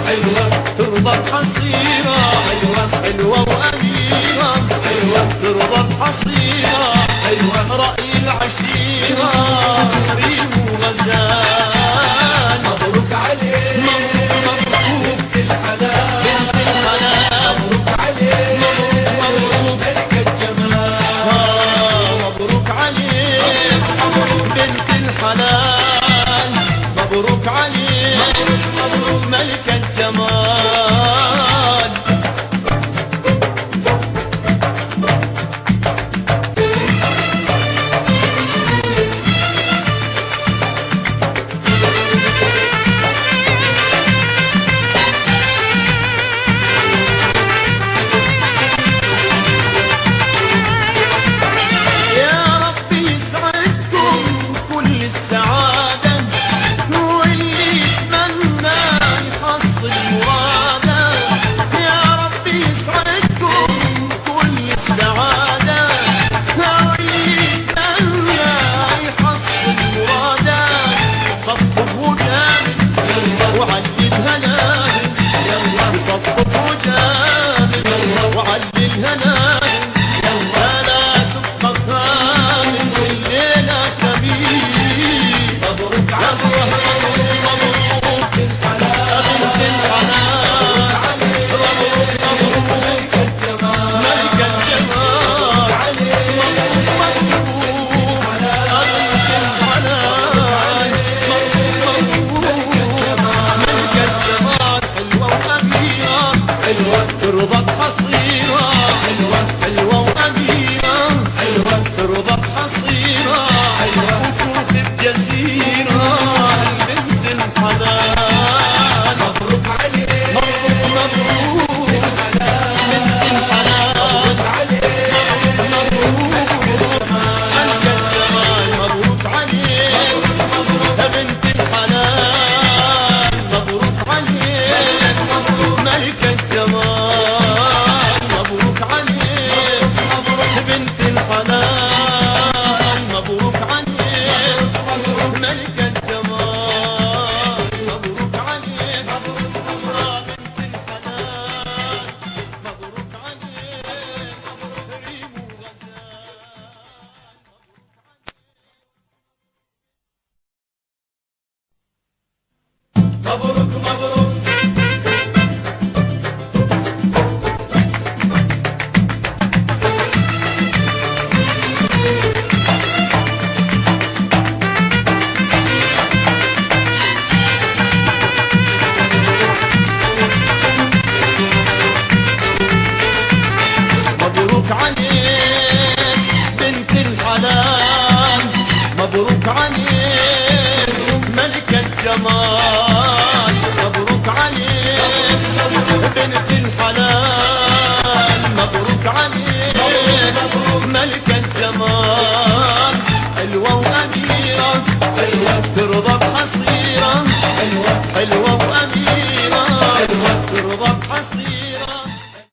حلوة ترضى بحصيرة، حلوة حلوة وأميرة، حلوة ترضى بحصيرة، حلوة رأي العشيرة ريم وغزال. مبروك عليك مبروك مبروك بنت الحلال بنت الحلال، مبروك عليك مبروك مبروك ملكة جمال، مبروك عليك بنت الحلال، مبروك عليك مبروك ملكة جمال. ترضى بحصيرة، حلوة حلوة وأميرة، حلوة ترضى بحصيرة، حلوة وكوخ بجزيرة بنت الحلال. مبروك عليك مبروك مبروك بنت الحلال، مبروك عليك مبروك ملكة جمال، مبروك عليك بنت الحلال، مبروك عليك ملكة جمال، مبروك عليك بنت الحلال، مبروك عليك ملكة جمال، مبروك عليك بنت الحلال، مبروك عليك ريم وغزال. مبروك مبروك